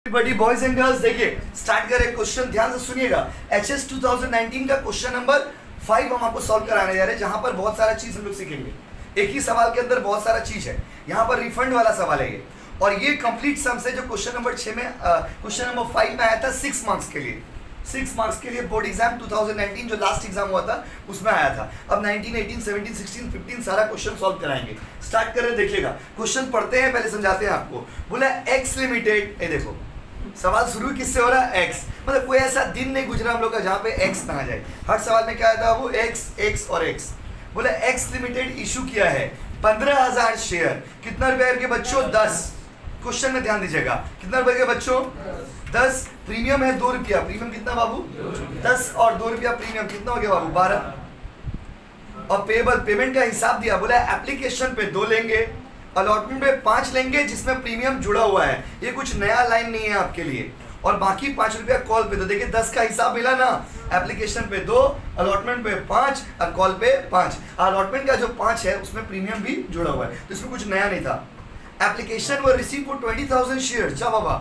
बड़ी boys and girls, देखिए start करें। क्वेश्चन ध्यान से सुनिएगा। एचएस 2019 का क्वेश्चन नंबर 5 हम आपको सॉल्व कराने जा रहे हैं, जहां पर बहुत सारा चीज हम लोग सीखेंगे। एक ही सवाल के अंदर बहुत सारा चीज है। यहाँ पर रिफंड वाला सवाल है ये, और ये कंप्लीट सम से जो क्वेश्चन नंबर 6 में क्वेश्चन नंबर 5 में आया था 6 मार्क्स के लिए। 6 मार्क्स के लिए बोर्ड एग्जाम 2019 जो लास्ट एग्जाम हुआ था उसमें आया था। अब 19, 18, 17, 16, 15 सारा क्वेश्चन सॉल्व कराएंगे। स्टार्ट करें, देखिएगा क्वेश्चन पढ़ते हैं, पहले समझाते हैं आपको। बोला एक्स लिमिटेड, ये देखो सवाल शुरू किससे हो रहा है? एक्स। मतलब कोई ऐसा दिन नहीं गुजरा हम लोग का जहाँ पे एक्स ना आ जाए। हर सवाल में क्या आया था? वो एक्स, एक्स और एक्स। बोला एक्स लिमिटेड इशू किया है 15,000 शेयर। कितना रुपए के बच्चों? 10। क्वेश्चन में ध्यान दीजिएगा, कितना रुपए के बच्चों? 10। प्रीमियम है 2 रुपया। प्रीमियम कितना बाबू? 10 और 2 रुपया प्रीमियम कितना हो गया बाबू? 12। और पेबल, पेमेंट का हिसाब दिया। बोला एप्लीकेशन पे 2 लेंगे, अलॉटमेंट पे 5 लेंगे जिसमें प्रीमियम जुड़ा हुआ है। ये कुछ नया लाइन नहीं है आपके लिए। और बाकी 5 रुपया कॉल पे। तो देखिए 10 का हिसाब मिला ना। एप्लीकेशन पे 2, अलॉटमेंट पे 5 और कॉल पे 5। अलॉटमेंट का जो 5 है उसमें प्रीमियम भी जुड़ा हुआ है, तो इसमें कुछ नया नहीं था। एप्लीकेशन वो रिसीव फॉर 20,000 शेयर। अच्छा बाबा,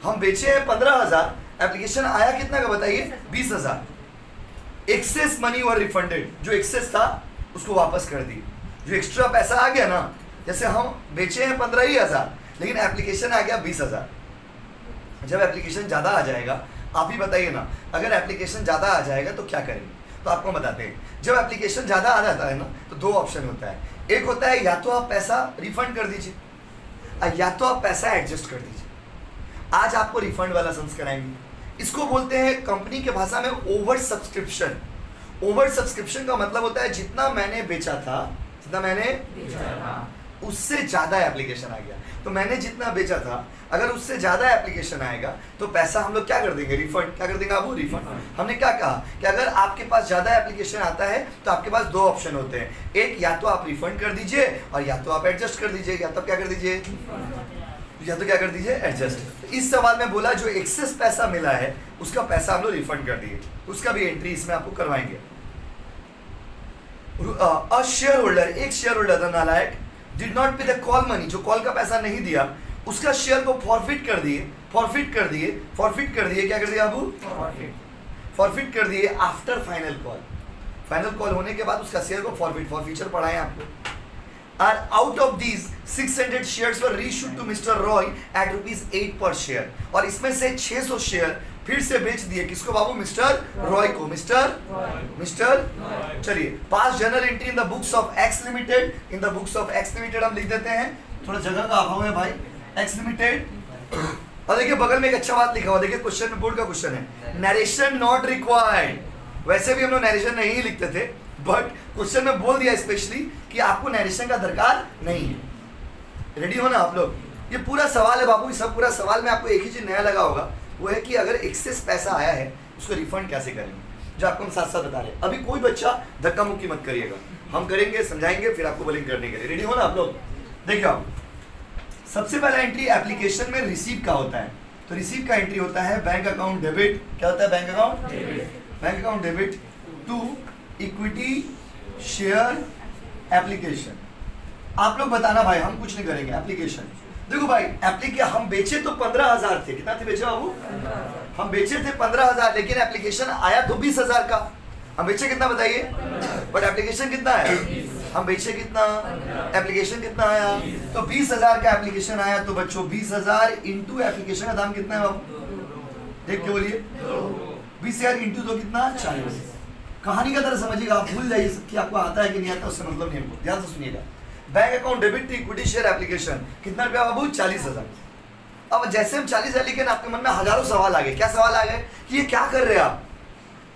हम बेचे हैं 15,000, एप्लीकेशन आया कितना का बताइए? 20,000। एक्सेस मनी और रिफंडेड। जो एक्सेस था उसको वापस कर दी। जो एक्स्ट्रा पैसा आ गया ना, जैसे हम बेचे हैं 15,000 लेकिन एप्लीकेशन आ गया 20,000। जब एप्लीकेशन ज़्यादा आ जाएगा, आप ही बताइए ना, अगर एप्लीकेशन ज़्यादा आ जाएगा तो क्या करेंगे? तो आपको बताते हैं। जब एप्लीकेशन ज़्यादा आ जाता है ना, तो 2 ऑप्शन होता है। एक होता है या तो आप पैसा रिफंड कर दीजिए, या तो आप पैसा एडजस्ट कर दीजिए। आज आपको रिफंड वाला सम्स कराएंगे। इसको बोलते हैं कंपनी के भाषा में ओवर सब्सक्रिप्शन। ओवर सब्सक्रिप्शन का मतलब होता है जितना मैंने बेचा था, जितना मैंने उससे ज़्यादा एप्लीकेशन आ गया। तो मैंने जितना बेचा था, अगर उससे ज़्यादा एप्लीकेशन आएगा तो पैसा हम लोग क्या कर देंगे? रिफंड। क्या कर देंगे आप? वो रिफंड। हमने क्या कहा कि अगर आपके पास ज़्यादा एप्लीकेशन आता है तो आपके पास 2 ऑप्शन होते हैं। एक, या तो आप रिफंड कर दीजिए, और या तो आप एडजस्ट कर दीजिए। या तो क्या कर दीजिए? या तो क्या कर दीजिए? एडजस्ट। इस सवाल में बोला जो एक्सेस पैसा मिला है उसका पैसा हम लोग रिफंड कर दिए। उसका भी एंट्री इसमें आपको करवाएंगे। अ शेयर होल्डर, एक शेयर होल्डर था नालायक, डिड नॉट पे द कॉल मनी, जो कॉल का पैसा नहीं दिया, उसका शेयर को फॉरफिट कर दिए। फॉरफिट कर दिए, फॉरफिट कर दिए। क्या कर दिया अबू? फॉरफिट कर दिए after final call. Final call होने के बाद उसका शेयर को फॉरफिट, फॉरफीचर पढ़ाए आपको। And out of these 600 shares were reissued to Mr. Roy at ₹8 per share। और इसमें से 600 शेयर फिर से बेच दिए। किसको बाबू? मिस्टर रॉय को। मिस्टर चलिए, पास journal entry in the books of x limited. In the books of x limited हम लिख देते हैं, थोड़ा जगह का अभाव है भाई। X limited. और देखिए बगल में एक अच्छा बात लिखा हुआ, देखिए क्वेश्चन में, बोर्ड का क्वेश्चन है, नरेशन नॉट रिक्वायर्ड। वैसे भी हम लोग नरेशन नहीं लिखते थे, बट क्वेश्चन में बोल दिया स्पेशली कि आपको नरेशन का दरकार नहीं है। रेडी हो ना आप लोग? ये पूरा सवाल है बाबू, सब पूरा सवाल में आपको एक ही चीज नया लगा होगा, वो है कि अगर एक्सेस पैसा आया है उसको रिफंड कैसे करेंगे, जो आपको हम साथ साथ बता रहे हैं। अभी कोई बच्चा धक्का मुक्की मत करिएगा, हम करेंगे, समझाएंगे, फिर आपको बोलेंगे करने के लिए। रेडी हो ना आप लोग? देखिए आप, सबसे पहला एंट्री एप्लीकेशन में रिसीव का होता है। तो रिसीव का एंट्री होता है बैंक अकाउंट डेबिट। क्या होता है? Bank account debit. Bank account debit to equity share application. आप लोग बताना भाई, हम कुछ नहीं करेंगे। एप्लीकेशन देखो भाई, हम बेचे तो 15,000 थे। कितना थे बेचे बाबू? हम बेचे थे 15,000, लेकिन एप्लीकेशन आया तो 20,000 का। हम बेचे कितना बताइए? बट एप्लीकेशन कितना है? हम बेचे कितना, एप्लीकेशन कितना आया? तो 20,000 का एप्लीकेशन आया। तो बच्चों 20,000 इंटू एप्लीकेशन का दाम कितना है बाबू? देख के बोलिए। 20,000 इंटू तो कितना? 40। कहानी का तरह समझिएगा, आप भूल जाइए कि आपको आता है कि नहीं आता, उससे मतलब नहीं है। ध्यान से सुनिएगा। Bank account debit equity share application कितना रुपया बाबू? 40,000। अब जैसे हम 40,000 लिखे ना, आपके मन में हजारों सवाल आ गए। क्या सवाल आ गए कि ये क्या कर रहे हैं आप?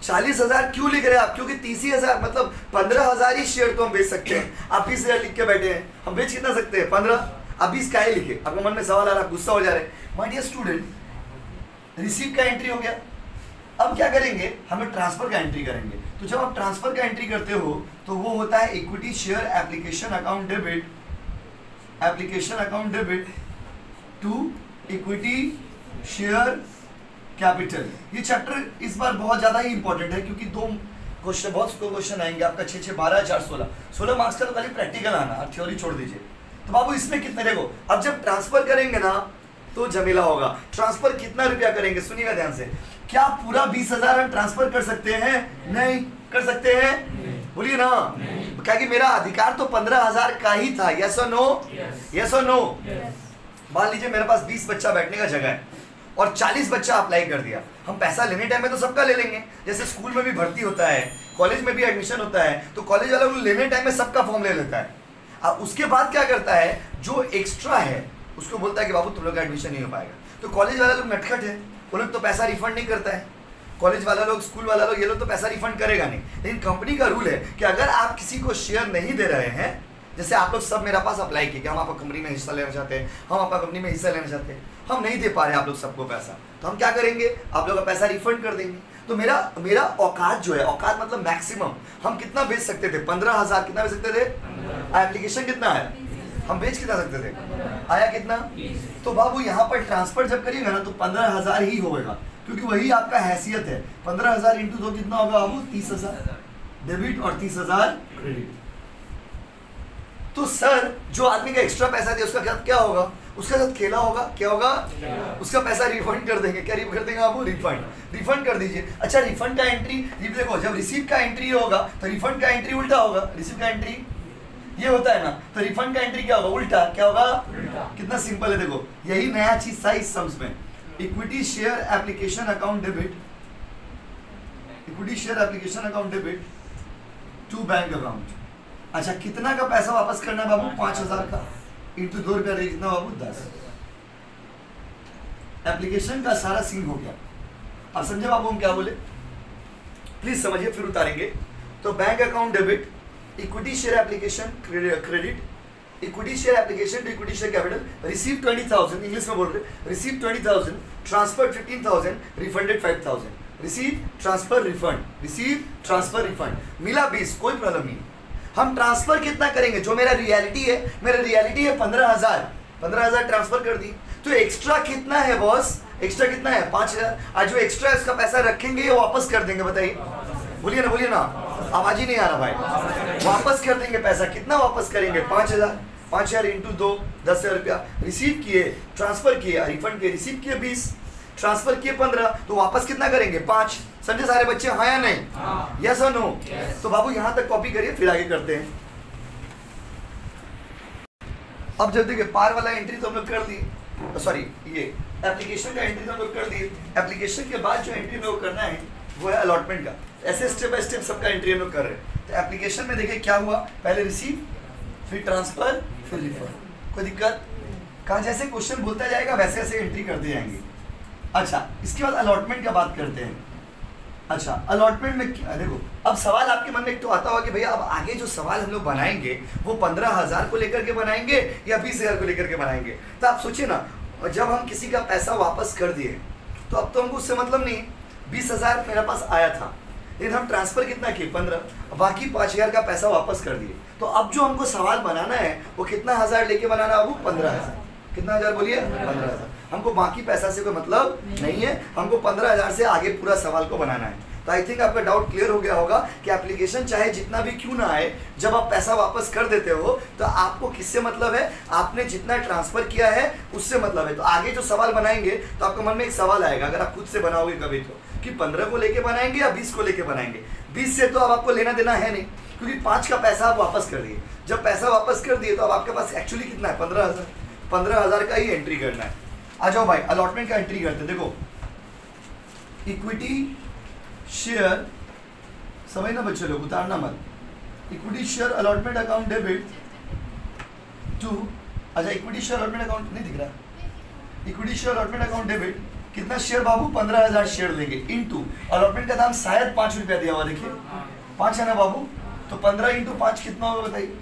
40,000 क्यों लिख रहे हैं आप? क्योंकि 30,000 मतलब 15,000 ही शेयर तो हम बेच सकते हैं। आप 20,000 लिख के बैठे हैं, हम बेच कितना सकते हैं? 15। आप 20 का ही लिखे। आपके मन में सवाल आ रहा है, गुस्सा हो जा रहे हैं। माय डियर स्टूडेंट, रिसीव का एंट्री हो गया। अब क्या करेंगे? हमें ट्रांसफर का एंट्री करेंगे। तो जब आप ट्रांसफर का एंट्री करते हो तो वो होता है equity share application account debit, application account debit to equity share capital. ये चैप्टर इस बार बहुत ज्यादा ही इंपॉर्टेंट है, क्योंकि बहुत क्वेश्चन आएंगे आपका 6, 6, 12, 4, 16 मार्क्स का। तो खाली प्रैक्टिकल आना, थ्योरी छोड़ दीजिए। तो बाबू इसमें कितने? देखो अब जब ट्रांसफर करेंगे ना, तो झमेला होगा। ट्रांसफर कितना रुपया करेंगे, सुनिएगा ध्यान से। क्या पूरा 20,000 हम ट्रांसफर कर सकते हैं? नहीं कर सकते हैं, बोलिए ना। क्या कि मेरा अधिकार तो 15,000 का ही था, यस और नो? यस और नो? मान लीजिए मेरे पास 20 बच्चा बैठने का जगह है और 40 बच्चा अप्लाई कर दिया। हम पैसा लेने टाइम में तो सबका ले लेंगे, जैसे स्कूल में भी भर्ती होता है, कॉलेज में भी एडमिशन होता है, तो कॉलेज वाला लेने टाइम में सबका फॉर्म ले लेता है। अब उसके बाद क्या करता है, जो एक्स्ट्रा है उसको बोलता है कि बाबू तुम लोग का एडमिशन नहीं हो पाएगा। तो कॉलेज वाला लोग नटखट है, वो लोग तो पैसा रिफंड नहीं करता है। कॉलेज वाला लोग, स्कूल वाला लोग, ये लोग तो पैसा रिफंड करेगा नहीं। लेकिन कंपनी का रूल है कि अगर आप किसी को शेयर नहीं दे रहे हैं, जैसे आप लोग सब मेरे पास अप्लाई किए कि हम आपका कंपनी में हिस्सा लेना चाहते हैं, हम आपका कंपनी में हिस्सा लेना चाहते हैं, हम नहीं दे पा रहे हैं आप लोग सबको पैसा, तो हम क्या करेंगे, आप लोग का पैसा रिफंड कर देंगे। तो मेरा औकात जो है, औकात मतलब मैक्सिमम हम कितना बेच सकते थे, 15,000 कितना बेच सकते थे। एप्लीकेशन कितना है, हम बेच कितना सकते थे, आया कितना। तो बाबू यहाँ पर ट्रांसफर जब करिएगा ना तो 15,000 ही होगा, क्योंकि वही आपका हैसियत है। 15,000 इंटू 2 कितना होगा बाबू, 30,000 डेबिट और 30,000 क्रेडिट। तो सर जो आदमी का एक्स्ट्रा पैसा दिया उसका क्या होगा, उसका साथ खेला होगा, क्या होगा, उसका पैसा रिफंड कर देंगे। क्या कर देंगे आप, रिफंड कर दीजिए। अच्छा रिफंड का एंट्री देखो, जब रिसीव का एंट्री होगा तो रिफंड का एंट्री उल्टा होगा। रिसीव का एंट्री ये होता है ना, तो रिफंड का एंट्री क्या होगा, उल्टा। क्या होगा, कितना सिंपल है, देखो यही नया चीज था इस सम्स में। Equity share application account debit, equity share application account debit to bank account. अच्छा कितना का पैसा वापस करना है बाबू, 5,000 का, इंटू 2 रुपया कितना बाबू, 10। एप्लीकेशन का सारा सीन हो गया। अब समझे बाबू हम क्या बोले, प्लीज समझिए फिर उतारेंगे। तो bank account debit, equity share application credit, equity share application to equity share capital, receive 20,000, English में बोल रहे, receive 20,000, transfer 15,000, refunded 5,000। Receive transfer refund, receive transfer refund, मिला 20, कोई प्रॉब्लम नहीं। हम ट्रांसफर कितना करेंगे, जो मेरा रियलिटी है, मेरा रियलिटी है 15,000 ट्रांसफर कर दी। तो एक्स्ट्रा कितना है बॉस, एक्स्ट्रा कितना है, 5,000। आज जो एक्स्ट्रा है उसका पैसा रखेंगे या वापस कर देंगे, बताइए, बोलिए ना, बोलिए ना, आवाज ही नहीं आ रहा भाई। वापस कर देंगे पैसा, कितना वापस करेंगे, 5,000। 5,000 इंटू 2, 10,000 रुपया। रिसीव किए, ट्रांसफर किए, रिफंड किए, रिसीव किए 20, ट्रांसफर किए 15, तो वापस कितना करेंगे, 5। समझे सारे बच्चे, हाँ या नहीं, यस और नो? तो बाबू यहाँ तक कॉपी करिए, फिर आगे करते हैं। अब जब देखिए पार वाला एंट्री तो हम लोग कर दिए, सॉरी ये एप्लीकेशन का एंट्री तो हम लोग कर दिए। एप्लीकेशन के बाद जो एंट्री में वो करना है वो है अलॉटमेंट का। ऐसे स्टेप बाय स्टेप सबका एंट्री हम लोग कर रहे हैं। तो एप्लीकेशन में देखिए क्या हुआ, पहले रिसीव, फिर ट्रांसफर, फिर रिफंड। कोई दिक्कत, कहाँ जैसे क्वेश्चन बोलता जाएगा वैसे वैसे एंट्री करते जाएंगे। अच्छा इसके बाद अलॉटमेंट का बात करते हैं। अच्छा अलॉटमेंट में क्या, देखो अब सवाल आपके मन में एक तो आता होगा कि भैया अब आगे जो सवाल हम लोग बनाएंगे वो 15,000 को लेकर के बनाएंगे या 20,000 को लेकर के बनाएंगे। तो आप सोचिए ना, जब हम किसी का पैसा वापस कर दिए तो अब तो हमको उससे मतलब नहीं, 20,000 मेरे पास आया था लेकिन हम ट्रांसफर कितना किए, 15, बाकी 5,000 का पैसा वापस कर दिए। तो अब जो हमको सवाल बनाना है वो कितना हज़ार लेके बनाना है, वो 15,000। कितना हज़ार बोलिए, 15,000। हमको बाकी पैसा से कोई मतलब नहीं है, हमको 15,000 से आगे पूरा सवाल को बनाना है। तो आई थिंक आपका डाउट क्लियर हो गया होगा कि एप्लीकेशन चाहे जितना भी क्यों ना आए, जब आप पैसा वापस कर देते हो तो आपको किससे मतलब है, आपने जितना ट्रांसफर किया है उससे मतलब है। तो आगे जो सवाल बनाएंगे तो आपके मन में एक सवाल आएगा, अगर आप खुद से बनाओगे कभी तो, कि 15 को लेके बनाएंगे या 20 को लेके बनाएंगे। 20 से तो अब आपको लेना देना है नहीं, क्योंकि 5 का पैसा आप वापस कर दिए। जब पैसा वापस कर दिए तो अब आपके पास एक्चुअली कितना है, 15,000। 15,000 का ही एंट्री करना है। आ जाओ भाई अलॉटमेंट का एंट्री करते। देखो इक्विटी शेयर, समझ ना बच्चे लोग, उतारना मत। Equity share allotment account debit to, अच्छा इक्विटी शेयर अलॉटमेंट अकाउंट नहीं दिख रहा, equity share allotment account debit कितना शेयर बाबू, 15,000 शेयर लेंगे, इनटू अलॉटमेंट का दाम शायद 5 रुपया दिया हुआ, देखिए 5 है ना बाबू, तो 15 इंटू 5 कितना होगा बताइए,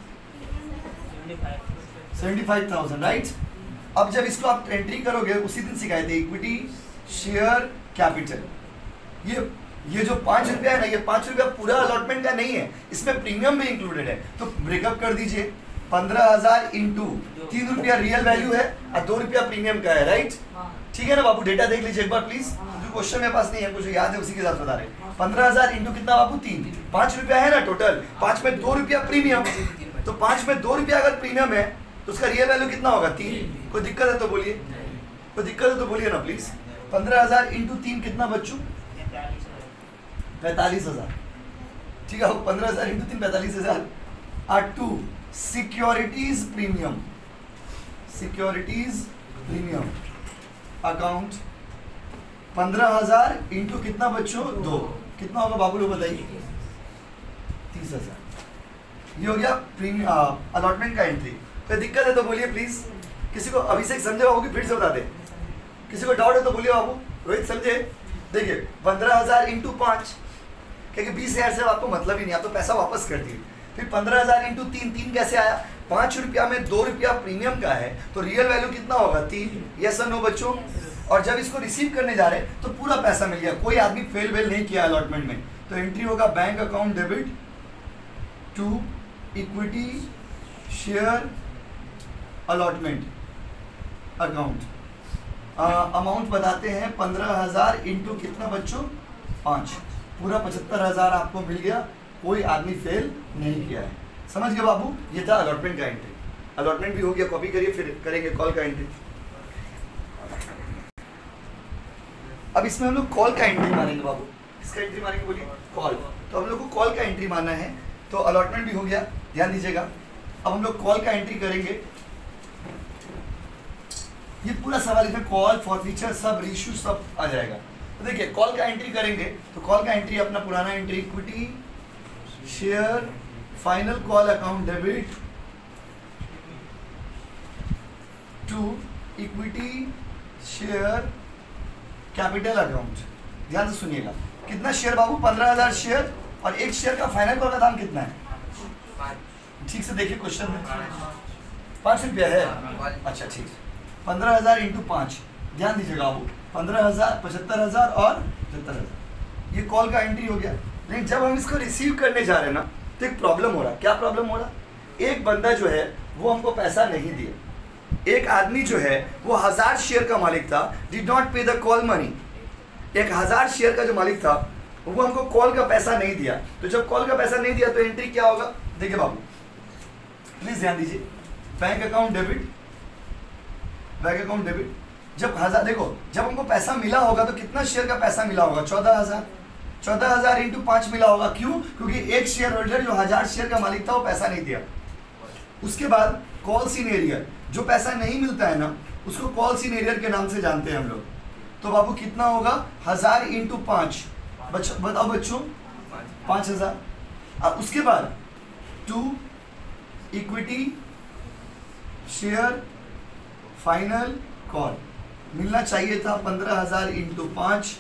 75,000, राइट। अब जब इसको आप एंट्री करोगे, उसी दिन सिखाए थे इक्विटी शेयर कैपिटल, ये जो 5 रुपया है ना, ये 5 रुपया पूरा अलॉटमेंट का नहीं है, इसमें प्रीमियम भी इंक्लूडेड है। तो ब्रेकअप कर दीजिए, 15,000 इंटू 3 रुपया रियल वैल्यू है और 2 रुपया प्रीमियम का है, राइट। ठीक है ना बाबू, डेटा देख लीजिए एक बार प्लीज, जो क्वेश्चन मेरे पास नहीं है, मुझे याद है उसी के साथ बता रहे। 15,000 इंटू कितना बाबू, 3, 5 रुपया है ना टोटल, 5 में 2 रुपया प्रीमियम, तो 5 में 2 रुपया अगर प्रीमियम है तो उसका रियल वैल्यू कितना होगा, 3। कोई दिक्कत है तो बोलिए, कोई दिक्कत है तो बोलिए ना प्लीज। 15,000 इंटू 3 कितना बच्चों? 45,000। ठीक है, 15,000 इंटू 3 45,000। और 2 securities premium, securities premium account 15,000 into कितना बच्चों? 2। कितना होगा बाबू लोग बताइए? 30,000। ये हो गया प्रीमियम अलॉटमेंट का एंट्री। कोई दिक्कत है तो बोलिए प्लीज। किसी को अभिषेक समझे बाबू की फिर से बता दे? किसी को डाउट है तो बोलिए बाबू। रोहित समझे? देखिए 15,000 इंटू 5, क्योंकि 20,000 से आपको मतलब ही नहीं, आप तो पैसा वापस कर दिए। फिर 15,000 इंटू 3 कैसे आया? 5 रुपया में 2 रुपया प्रीमियम का है तो रियल वैल्यू कितना होगा? 3। यस और नो बच्चों? और जब इसको रिसीव करने जा रहे हैं तो पूरा पैसा मिल गया, कोई आदमी फेल वेल नहीं किया अलॉटमेंट में। तो एंट्री होगा bank account debit to equity share allotment account. Amount बताते हैं 15,000 इंटू कितना बच्चों? 5। पूरा 75,000 आपको मिल गया, कोई आदमी फेल नहीं किया है। समझ गए बाबू? ये था अलॉटमेंट का एंट्री। अलॉटमेंट भी हो गया, कॉपी करिए, फिर करेंगे कॉल का एंट्री। अब इसमें हम लोग कॉल का एंट्री मारेंगे बाबू। किसका एंट्री मारेंगे बोलिए? कॉल। तो हम लोग को कॉल का एंट्री मारना है। तो अलॉटमेंट भी हो गया, ध्यान दीजिएगा। अब हम लोग कॉल का एंट्री करेंगे। ये पूरा सवाल इसमें कॉल, फॉरफीचर, सब इशू सब आ जाएगा। तो देखिए कॉल का एंट्री करेंगे तो कॉल का एंट्री अपना पुराना entry equity share final call account debit to equity share capital account. ध्यान से सुनिएगा, कितना शेयर बाबू? 15,000 शेयर। और एक शेयर का फाइनल कॉल का दाम कितना है? ठीक से देखिए क्वेश्चन में 5 रुपया है। अच्छा ठीक है, 15,000 इंटू 5। ध्यान दीजिएगा बाबू, 15,000, 75,000 और 75,000। ये कॉल का एंट्री हो गया। लेकिन जब हम इसको रिसीव करने जा रहे हैं ना तो एक प्रॉब्लम हो रहा है। क्या प्रॉब्लम हो रहा? एक बंदा जो है वो हमको पैसा नहीं दिया। एक आदमी जो है वो 1000 शेयर का मालिक था, डिड नॉट पे द कॉल मनी। एक 1000 शेयर का जो मालिक था वो हमको कॉल का पैसा नहीं दिया। तो जब कॉल का पैसा नहीं दिया तो एंट्री क्या होगा? देखिए बाबू प्लीज ध्यान दीजिए, bank account debit, bank account debit. जब 1000, देखो जब हमको पैसा मिला होगा तो कितना शेयर का पैसा मिला होगा? 14,000। 14,000 इंटू 5 मिला होगा। क्यों? क्योंकि एक शेयर होल्डर जो 1000 शेयर का मालिक था वो पैसा नहीं दिया। उसके बाद कॉल सीनियर, जो पैसा नहीं मिलता है ना उसको कॉल सीनियर के नाम से जानते हैं हम लोग। तो बाबू कितना होगा? 1000 इंटू 5, बताओ बच्चों? 5,000। अब उसके बाद to equity share final call मिलना चाहिए था 15,000 इंटू 5,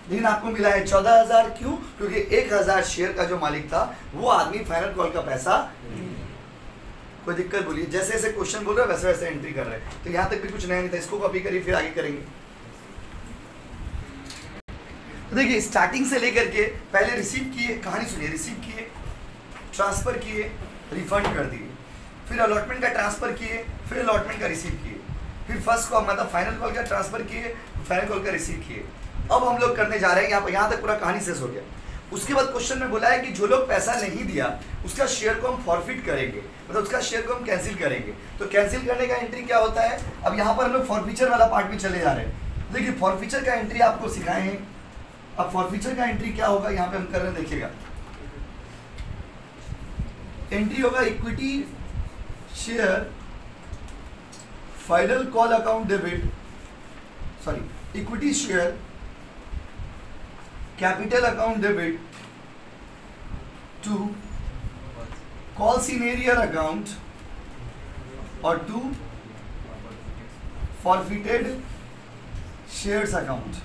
लेकिन आपको मिला है 14,000। क्यों? क्योंकि 1,000 शेयर का जो मालिक था वो आदमी फाइनल कॉल का पैसा। कोई दिक्कत बोलिए? जैसे जैसे क्वेश्चन बोल रहे हैं वैसे वैसे एंट्री कर रहे हैं। तो यहाँ तक भी कुछ नया नहीं था, इसको कॉपी करिए फिर आगे करेंगे। तो देखिए स्टार्टिंग से लेकर के पहले रिसीव किए, कहानी सुनिए, रिसीव किए, ट्रांसफर किए, रिफंड कर दिए, फिर अलॉटमेंट का ट्रांसफर किए, फिर अलॉटमेंट का रिसीव किए, फिर फर्स्ट कॉल मतलब फाइनल कॉल का ट्रांसफर किए, फाइनल कॉल का रिसीव किए। अब हम लोग करने जा रहे हैं यहाँ तक पूरा कहानी शेष हो गया। उसके बाद क्वेश्चन में बोला है कि जो लोग पैसा नहीं दिया उसका शेयर को हम फॉरफिट करेंगे, मतलब उसका शेयर को हम कैंसिल करेंगे। तो कैंसिल करने का एंट्री क्या होता है? अब यहाँ पर हम लोग फॉरफीचर वाला पार्ट में चले जा रहे हैं। देखिए फॉरफीचर का एंट्री आपको सिखाए हैं। अब फॉरफीचर का एंट्री क्या होगा यहाँ पे हम कर रहे हैं, देखिएगा। एंट्री होगा equity share final call account debit, sorry equity share capital account debit to call senior account और टू फॉरफिटेड शेयर्स अकाउंट।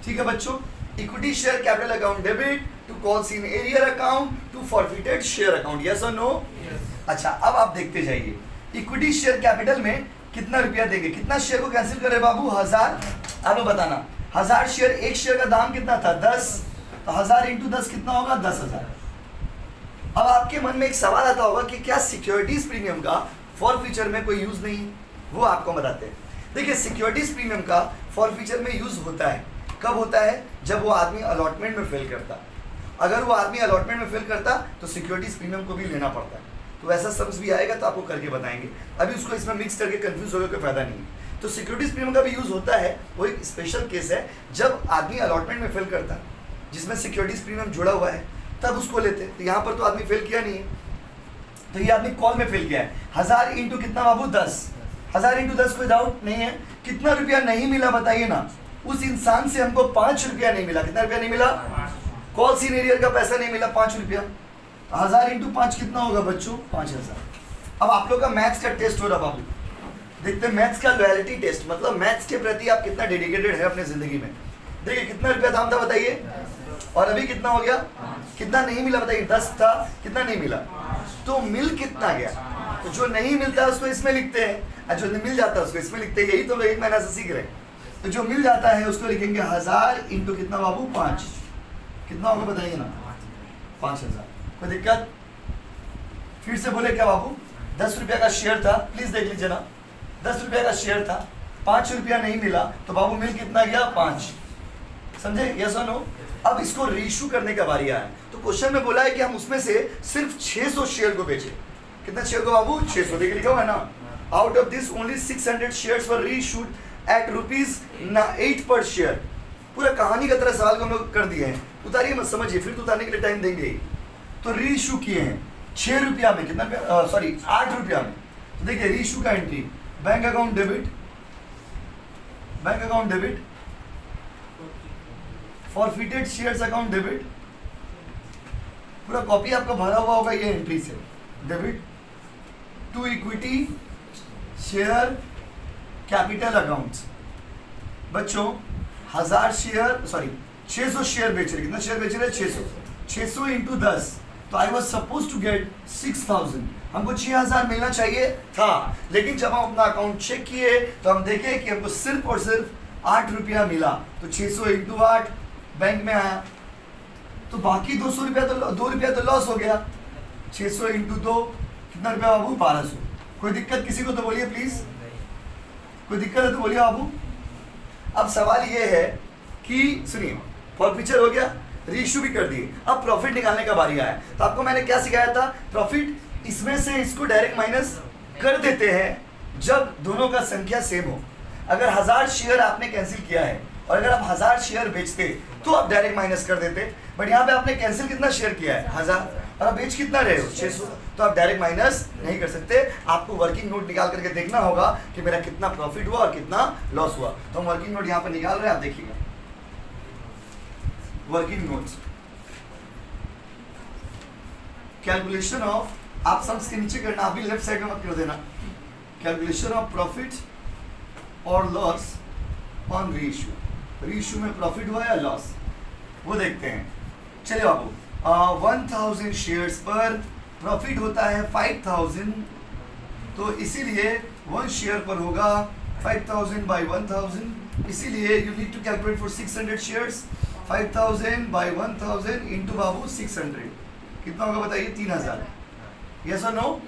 ठीक है बच्चों, equity share capital account debit to call senior account to forfeited share account. Yes और no? अच्छा अब आप देखते जाइए, इक्विटी शेयर कैपिटल में कितना रुपया देंगे? कितना शेयर को कैंसिल करे बाबू? 1000। अब बताना 1000 शेयर, एक शेयर का दाम कितना था? 10। तो 1000 इंटू 10 कितना होगा? 10,000। अब आपके मन में एक सवाल आता होगा कि क्या सिक्योरिटीज प्रीमियम का फॉरफीचर में कोई यूज नहीं? वो आपको बताते हैं। देखिए सिक्योरिटीज प्रीमियम का फॉरफीचर में यूज होता है। कब होता है? जब वो आदमी अलॉटमेंट में फेल करता। अगर वो आदमी अलॉटमेंट में फेल करता तो सिक्योरिटीज प्रीमियम को भी लेना पड़ता है। तो वैसा सम्स भी आएगा तो आपको करके बताएंगे। अभी उसको इसमें मिक्स करके कंफ्यूज होकर कोई फायदा नहीं है। तो सिक्योरिटीज प्रीमियम का भी यूज होता है, वो एक स्पेशल केस है जब आदमी अलॉटमेंट में फेल करता है जिसमें सिक्योरिटीज प्रीमियम जुड़ा हुआ है, तब उसको लेते हैं। तो यहाँ पर तो आदमी फेल किया नहीं है, तो ये आदमी कॉल में फेल किया है। 1000 इंटू कितना बाबू 10, 1000 इंटू 10 कोई डाउट नहीं है। कितना रुपया नहीं मिला बताइए ना, उस इंसान से हमको 5 रुपया नहीं मिला। कितना रुपया नहीं मिला? कॉल सीनियर का पैसा नहीं मिला, 5 रुपया। 1000 इंटू 5 कितना होगा बच्चों? 5000। अब आप लोग का मैथ्स का टेस्ट हो रहा बाबू, देखते हैं मैथ्स का लॉयल्टी टेस्ट, मतलब मैथ्स के प्रति आप कितना डेडिकेटेड है अपने जिंदगी में। देखिए कितना रुपया दाम था बताइए, और अभी कितना हो गया? कितना नहीं मिला बताइए? 10 था, कितना नहीं मिला? तो मिल कितना गया? तो जो नहीं मिलता है उसको इसमें लिखते हैं, और जो मिल जाता है उसको इसमें लिखते हैं। यही तो लोग 1 महीना से सीख रहे हैं। तो जो मिल जाता है उसको लिखेंगे 1000 इंटू कितना बाबू 5, कितना होगा बताइए ना? 5000। कोई दिक्कत? फिर से बोले क्या बाबू? 10 रुपया का शेयर था, प्लीज देख लीजिए ना, 10 रुपया का शेयर था, 5 रुपया नहीं मिला, तो बाबू मिल कितना गया? 5। समझे? यस और नो? अब इसको रीइश्यू करने का बारी आया है। तो क्वेश्चन में बोला है कि हम उसमें से सिर्फ 600 शेयर को बेचे। कितना शेयर को बाबू? 600। देखिए लिखा हुआ है ना, out of this only 600 shares were reissued at ₹8 per share. पूरा कहानी का तरह सवाल को हम लोग कर दिए हैं, उतारिए मत, समझिए, फिर तो उतारने के लिए टाइम देंगे। तो रीइश्यू किए हैं 6 रुपया में, कितना रुपया? सॉरी 8 रुपया में। तो देखिए रीइश्यू का entry, bank account debit, bank account debit, forfeited shares account debit, पूरा कॉपी आपका भरा हुआ होगा ये एंट्री से। Debit to equity share capital accounts. बच्चों 1000 शेयर, सॉरी 600 शेयर बेच रहे, कितना शेयर बेच रहे? 600। 600 इंटू 10, तो I was suppose to get 6000। हमको 6000 मिलना चाहिए था, लेकिन जब हम अपना अकाउंट चेक किए तो हम देखे कि हमको सिर्फ और सिर्फ 8 रुपया मिला। तो 600 इंटू 8 बैंक में आया, तो बाकी 200 रुपया तो 2 रुपया तो लॉस हो गया। 600 इंटू 2 कितना रुपया बाबू? 1200। कोई दिक्कत किसी को तो बोलिए प्लीज, कोई दिक्कत है तो बोलिए बाबू। अब सवाल ये है कि सुनिए, फॉरफीचर हो गया, रीइश्यू भी कर दिए, अब प्रॉफिट निकालने का बारी आया। तो आपको मैंने क्या सिखाया था? प्रॉफिट इसमें से इसको डायरेक्ट माइनस कर देते हैं जब दोनों का संख्या सेम हो। अगर 1000 शेयर आपने कैंसिल किया है और अगर आप 1000 शेयर बेचते तो आप डायरेक्ट माइनस कर देते, बट यहाँ पे आपने कैंसिल कितना शेयर किया है? 1000, और आप बेच कितना रहे हो? 600, तो आप डायरेक्ट माइनस नहीं कर सकते। आपको वर्किंग नोट निकाल करके देखना होगा कि मेरा कितना प्रॉफिट हुआ और कितना लॉस हुआ। तो हम वर्किंग नोट यहाँ पर निकाल रहे हैं, आप देखिएगा वर्किंग नोट्स, कैलकुलेशन ऑफ, आप सम्स के नीचे करना, अभी लेफ्ट साइड में मत कर देना। कैलकुलेशन ऑफ प्रॉफिट और लॉस ऑन रीइश्यू, रीइश्यू में प्रॉफिट हुआ या लॉस, वो देखते हैं। चलिए बाबू, 1000 शेयर्स पर प्रॉफिट होता है 5000, तो इसीलिए 1 शेयर पर होगा 5000 बाई 1000, इसीलिए you need to calculate for 600 shares. 5000 by 1000 into बाबू 600, कितना होगा बताइए? 3000। यस और नो?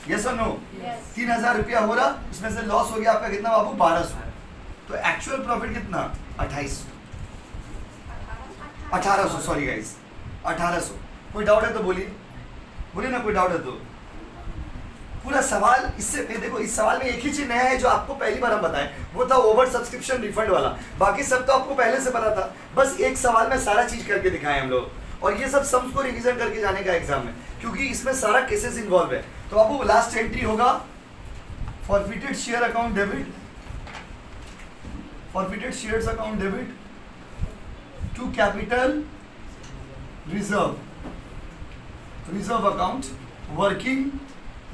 यस और नो? 3000 रुपया हो रहा, इसमें से लॉस हो गया आपका कितना बाबू? 1200। तो एक्चुअल प्रॉफिट कितना? 1800, सॉरी गाइस, 1800। कोई डाउट है तो बोलिए, बोलिए ना, कोई डाउट है तो। पूरा सवाल इससे देखो, इस सवाल में एक ही चीज नया है जो आपको पहली बार हम बताएं, वो था ओवर सब्सक्रिप्शन रिफंड वाला। बाकी सब तो आपको पहले से पता था, बस एक सवाल में सारा चीज करके दिखाएं हम लोग, और ये सब सम्स को रिवीजन करके जाने का एग्जाम में, क्योंकि इसमें सारा केसेस इन्वॉल्व है। तो आपको लास्ट एंट्री होगा forfeited share account debit, forfeited shares account debit to capital reserve, reserve account, working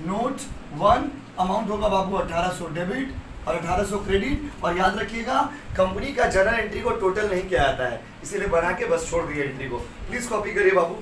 note 1, amount होगा बाबू 1800 डेबिट और 1800 क्रेडिट। और याद रखिएगा कंपनी का जर्नल एंट्री को टोटल नहीं किया जाता है, इसीलिए बना के बस छोड़ दिए एंट्री को। प्लीज कॉपी करिए बाबू।